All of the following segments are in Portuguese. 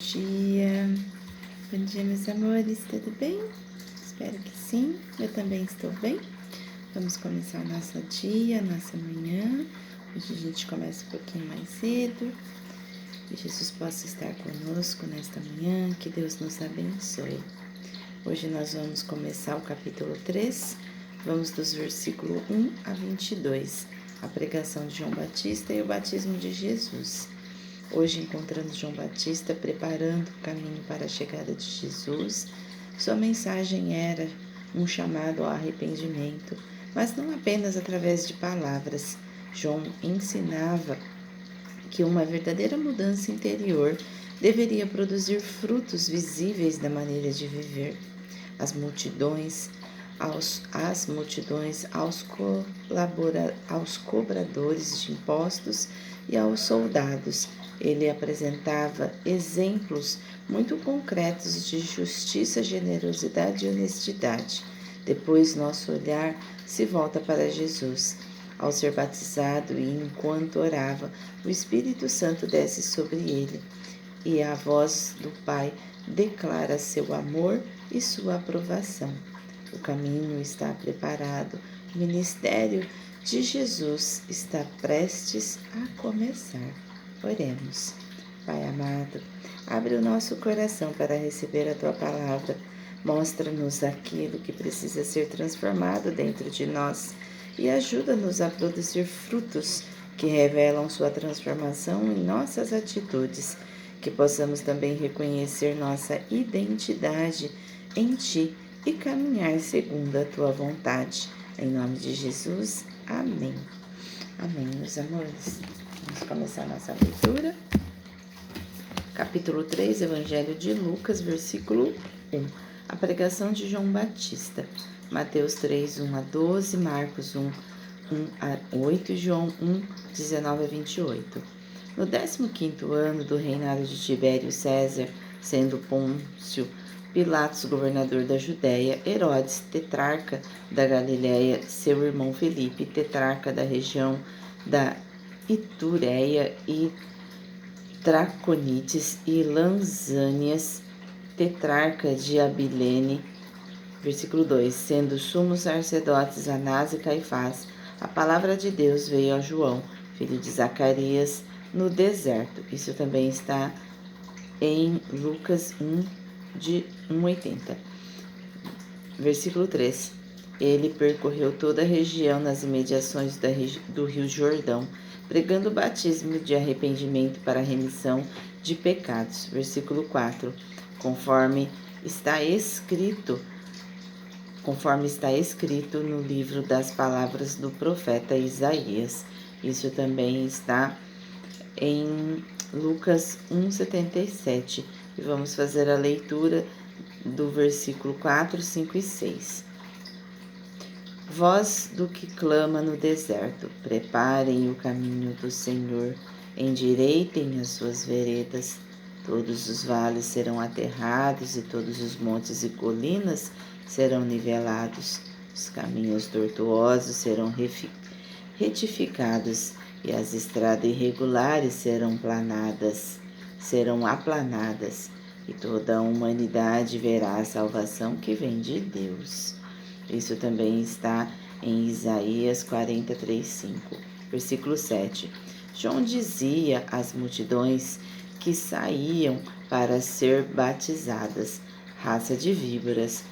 Dia. Bom dia, meus amores, tudo bem? Espero que sim, eu também estou bem. Vamos começar o nosso dia, nossa manhã. Hoje a gente começa um pouquinho mais cedo. Que Jesus possa estar conosco nesta manhã, que Deus nos abençoe. Hoje nós vamos começar o capítulo 3, vamos dos versículos 1 a 22, a pregação de João Batista e o batismo de Jesus. Hoje encontramos João Batista preparando o caminho para a chegada de Jesus. Sua mensagem era um chamado ao arrependimento, mas não apenas através de palavras. João ensinava que uma verdadeira mudança interior deveria produzir frutos visíveis da maneira de viver. As multidões, aos cobradores de impostos e aos soldados. Ele apresentava exemplos muito concretos de justiça, generosidade e honestidade. Depois, nosso olhar se volta para Jesus. Ao ser batizado e enquanto orava, o Espírito Santo desce sobre ele e a voz do Pai declara seu amor e sua aprovação. O caminho está preparado, o ministério de Jesus está prestes a começar. Oremos. Pai amado, abre o nosso coração para receber a Tua palavra. Mostra-nos aquilo que precisa ser transformado dentro de nós e ajuda-nos a produzir frutos que revelam Sua transformação em nossas atitudes, que possamos também reconhecer nossa identidade em Ti e caminhar segundo a Tua vontade. Em nome de Jesus, amém. Amém, meus amores. Vamos começar a nossa leitura. Capítulo 3, Evangelho de Lucas, versículo 1. A pregação de João Batista. Mateus 3, 1 a 12, Marcos 1 a 8 e João 1, 19 a 28. No 15º ano do reinado de Tibério César, sendo Pôncio Pilatos governador da Judéia, Herodes, tetrarca da Galiléia, seu irmão Felipe, tetrarca da região da Itureia e Traconites e Lanzânias, tetrarca de Abilene, versículo 2, sendo sumos sacerdotes Anás e Caifás, a palavra de Deus veio a João, filho de Zacarias, no deserto. Isso também está em Lucas 1, de 1,80. Versículo 3. Ele percorreu toda a região nas imediações do rio Jordão, pregando o batismo de arrependimento para a remissão de pecados. Versículo 4. Conforme está escrito no livro das palavras do profeta Isaías. Isso também está em Lucas 1,77. E vamos fazer a leitura do versículo 4, 5 e 6. Voz do que clama no deserto, preparem o caminho do Senhor, endireitem as suas veredas. Todos os vales serão aterrados e todos os montes e colinas serão nivelados. Os caminhos tortuosos serão retificados e as estradas irregulares serão aplanadas, e toda a humanidade verá a salvação que vem de Deus. Isso também está em Isaías 43:5, versículo 7. João dizia às multidões que saíam para ser batizadas: raça de víboras,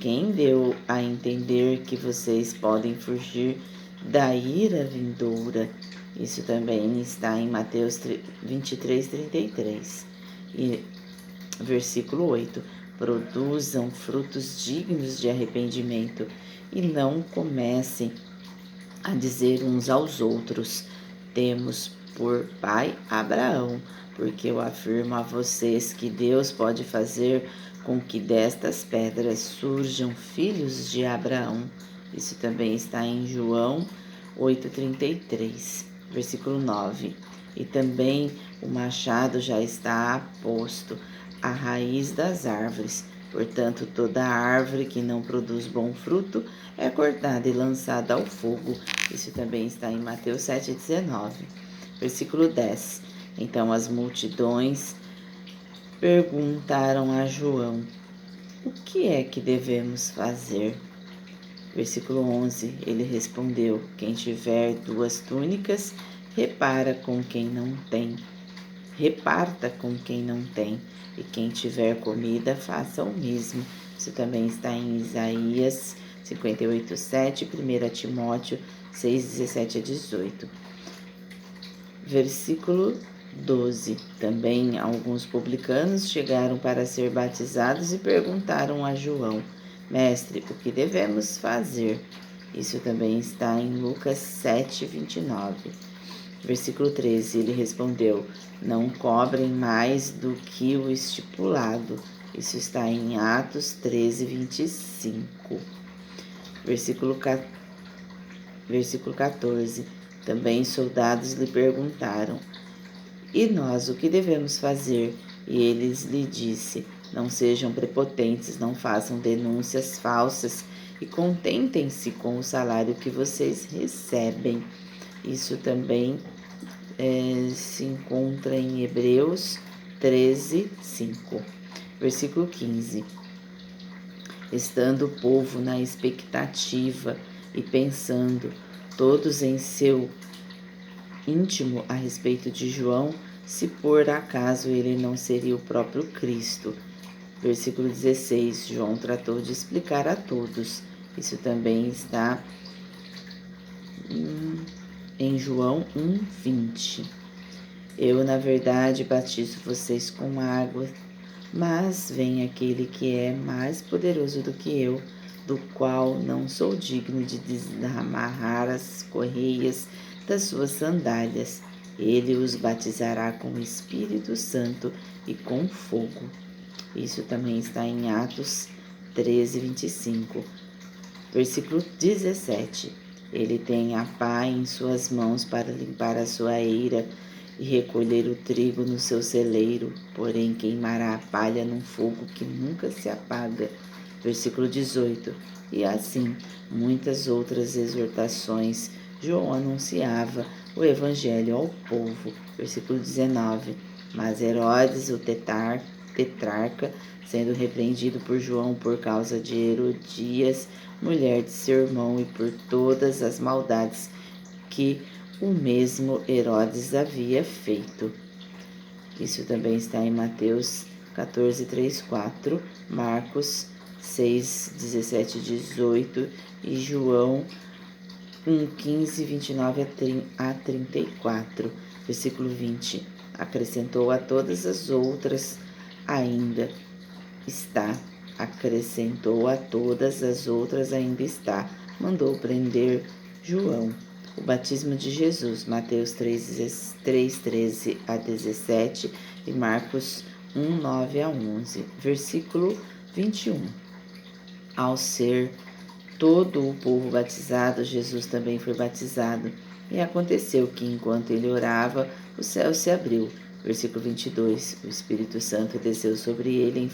quem deu a entender que vocês podem fugir da ira vindoura? Isso também está em Mateus 23:33. E versículo 8. Produzam frutos dignos de arrependimento e não comecem a dizer uns aos outros: temos por pai Abraão, porque eu afirmo a vocês que Deus pode fazer com que destas pedras surjam filhos de Abraão. Isso também está em João 8:33, versículo 9. E também o machado já está posto à raiz das árvores. Portanto, toda árvore que não produz bom fruto é cortada e lançada ao fogo. Isso também está em Mateus 7:19. Versículo 10. Então as multidões perguntaram a João: o que é que devemos fazer? Versículo 11, ele respondeu: quem tiver 2 túnicas, reparta com quem não tem. E quem tiver comida, faça o mesmo. Isso também está em Isaías 58:7, 1 Timóteo 6:17-18. Versículo 12. Também alguns publicanos chegaram para ser batizados e perguntaram a João: Mestre, o que devemos fazer? Isso também está em Lucas 7:29. Versículo 13, ele respondeu: não cobrem mais do que o estipulado. Isso está em Atos 13:25. Versículo 14, também soldados lhe perguntaram: e nós, o que devemos fazer? E eles lhe disse: não sejam prepotentes, não façam denúncias falsas e contentem-se com o salário que vocês recebem. Isso também se encontra em Hebreus 13:5. Versículo 15. Estando o povo na expectativa e pensando todos em seu íntimo a respeito de João, se por acaso ele não seria o próprio Cristo. Versículo 16, João tratou de explicar a todos. Isso também está em João 1:20. Eu, na verdade, batizo vocês com água, mas vem aquele que é mais poderoso do que eu, do qual não sou digno de desamarrar as correias das suas sandálias. Ele os batizará com o Espírito Santo e com fogo. Isso também está em Atos 13:25. Versículo 17. Ele tem a pá em suas mãos para limpar a sua eira e recolher o trigo no seu celeiro, porém queimará a palha num fogo que nunca se apaga. Versículo 18. E assim, muitas outras exortações, João anunciava o evangelho ao povo. Versículo 19. Mas Herodes, o tetrarca, sendo repreendido por João por causa de Herodias, mulher de seu irmão, e por todas as maldades que o mesmo Herodes havia feito. Isso também está em Mateus 14:3-4, Marcos 6:17-18 e João 1:15-29-34. Versículo 20. Acrescentou a todas as outras ainda está. Mandou prender João. O batismo de Jesus, Mateus 3:13-17 e Marcos 1:9-11. Versículo 21. Ao ser todo o povo batizado, Jesus também foi batizado. E aconteceu que, enquanto ele orava, o céu se abriu. Versículo 22. O Espírito Santo desceu sobre ele em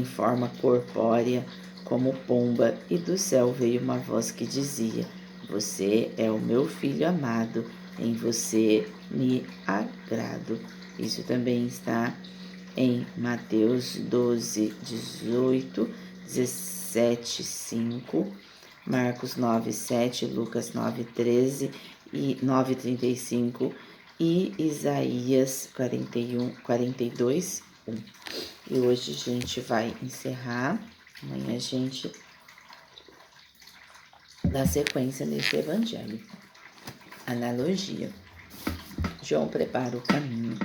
forma corpórea, como pomba, e do céu veio uma voz que dizia: você é o meu filho amado, em você me agrado. Isso também está em Mateus 12:18, 17:5, Marcos 9:7, Lucas 9:13 e 9:35 e Isaías 42:1. E hoje a gente vai encerrar. Amanhã a gente dá sequência nesse evangelho. Analogia. João prepara o caminho,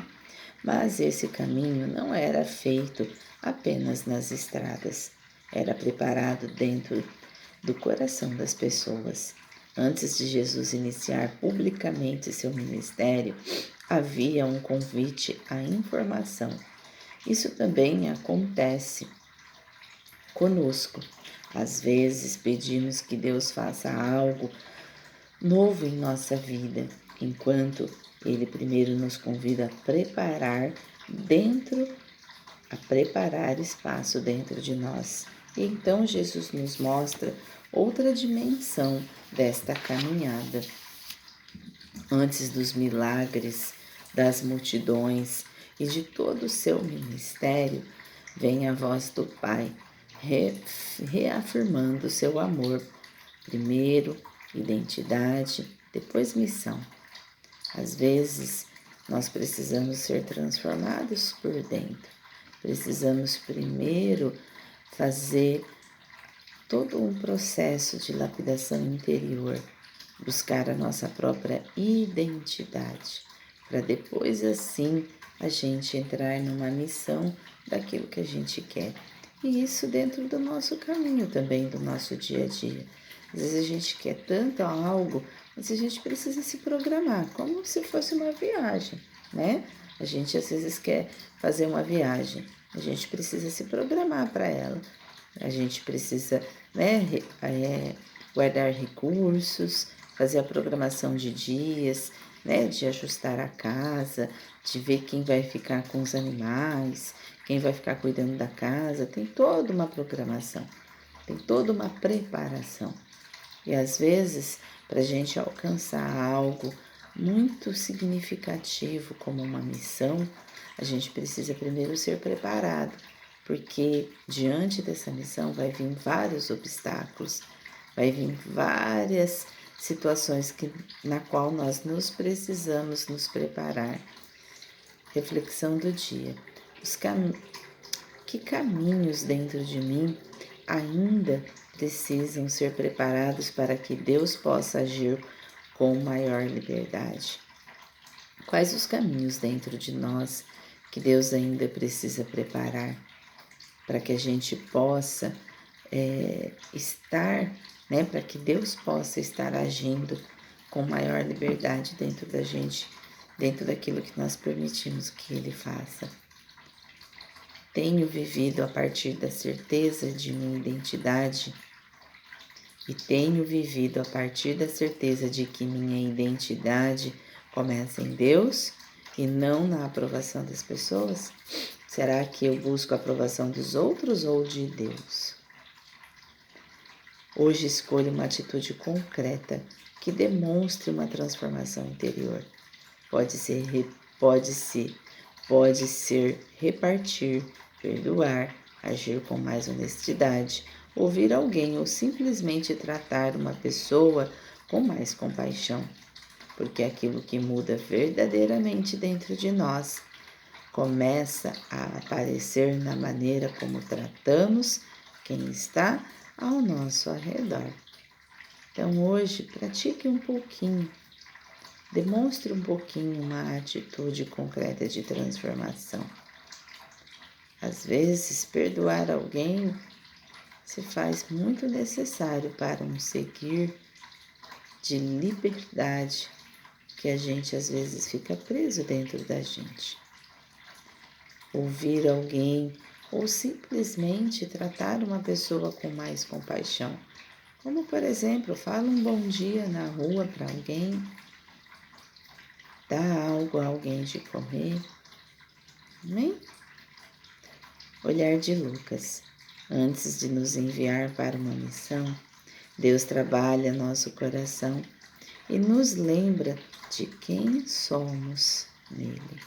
mas esse caminho não era feito apenas nas estradas, era preparado dentro do coração das pessoas. Antes de Jesus iniciar publicamente seu ministério, havia um convite à informação. Isso também acontece conosco. Às vezes pedimos que Deus faça algo novo em nossa vida, enquanto Ele primeiro nos convida a preparar espaço dentro de nós. E então Jesus nos mostra outra dimensão desta caminhada. Antes dos milagres, das multidões e de todo o seu ministério, vem a voz do Pai, reafirmando seu amor. Primeiro, identidade, depois missão. Às vezes, nós precisamos ser transformados por dentro. Precisamos primeiro fazer todo um processo de lapidação interior, buscar a nossa própria identidade, para depois assim a gente entrar numa missão daquilo que a gente quer. E isso dentro do nosso caminho também, do nosso dia a dia. Às vezes a gente quer tanto algo, mas a gente precisa se programar, como se fosse uma viagem, né? A gente às vezes quer fazer uma viagem, a gente precisa se programar para ela. A gente precisa, né, guardar recursos, fazer a programação de dias, né, de ajustar a casa, de ver quem vai ficar com os animais, quem vai ficar cuidando da casa. Tem toda uma programação, tem toda uma preparação. E às vezes, para a gente alcançar algo muito significativo como uma missão, a gente precisa primeiro ser preparado, porque diante dessa missão vai vir vários obstáculos, vai vir várias situações na qual nós nos precisamos nos preparar. Reflexão do dia. Que caminhos dentro de mim ainda precisam ser preparados para que Deus possa agir com maior liberdade? Quais os caminhos dentro de nós que Deus ainda precisa preparar para que a gente possa estar, né, para que Deus possa estar agindo com maior liberdade dentro da gente, dentro daquilo que nós permitimos que Ele faça? Tenho vivido a partir da certeza de minha identidade e tenho vivido a partir da certeza de que minha identidade começa em Deus e não na aprovação das pessoas? Será que eu busco a aprovação dos outros ou de Deus? Hoje escolho uma atitude concreta que demonstre uma transformação interior. Pode ser repartir, perdoar, agir com mais honestidade, ouvir alguém ou simplesmente tratar uma pessoa com mais compaixão, porque aquilo que muda verdadeiramente dentro de nós começa a aparecer na maneira como tratamos quem está ao nosso redor. Então hoje pratique um pouquinho, demonstre um pouquinho uma atitude concreta de transformação. Às vezes, perdoar alguém se faz muito necessário para um seguir de liberdade que a gente às vezes fica preso dentro da gente. Ouvir alguém ou simplesmente tratar uma pessoa com mais compaixão. Como, por exemplo, fala um bom dia na rua para alguém, dá algo a alguém de comer. Amém? Olhar de Lucas. Antes de nos enviar para uma missão, Deus trabalha nosso coração e nos lembra de quem somos nele.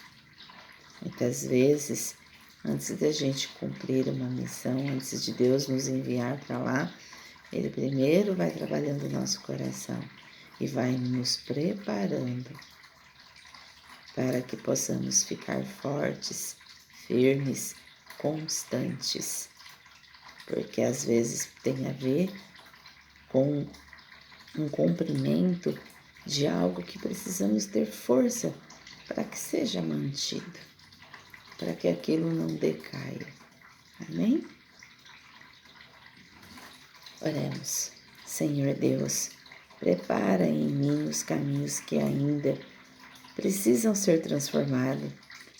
Muitas vezes, antes da gente cumprir uma missão, antes de Deus nos enviar para lá, Ele primeiro vai trabalhando o nosso coração e vai nos preparando para que possamos ficar fortes, firmes, constantes. Porque às vezes tem a ver com um cumprimento de algo que precisamos ter força para que seja mantido, para que aquilo não decaia. Amém? Oremos. Senhor Deus, prepara em mim os caminhos que ainda precisam ser transformados,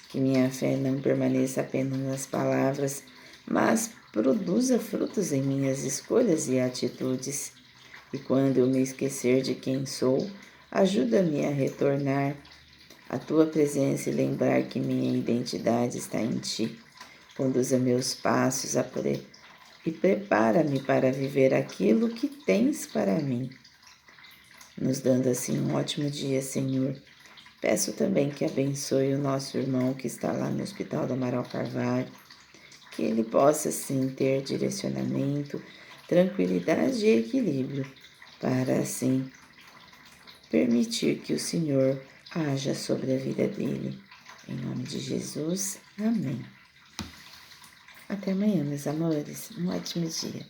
que minha fé não permaneça apenas nas palavras, mas produza frutos em minhas escolhas e atitudes. E quando eu me esquecer de quem sou, ajuda-me a retornar à tua presença e lembrar que minha identidade está em ti. Conduza meus passos e prepara-me para viver aquilo que tens para mim. Nos dando assim um ótimo dia, Senhor, Peço também que abençoe o nosso irmão que está lá no Hospital do Amaral Carvalho, que ele possa sim ter direcionamento, tranquilidade e equilíbrio, para assim permitir que o Senhor haja sobre a vida dele. Em nome de Jesus, amém. Até amanhã, meus amores. Um ótimo dia.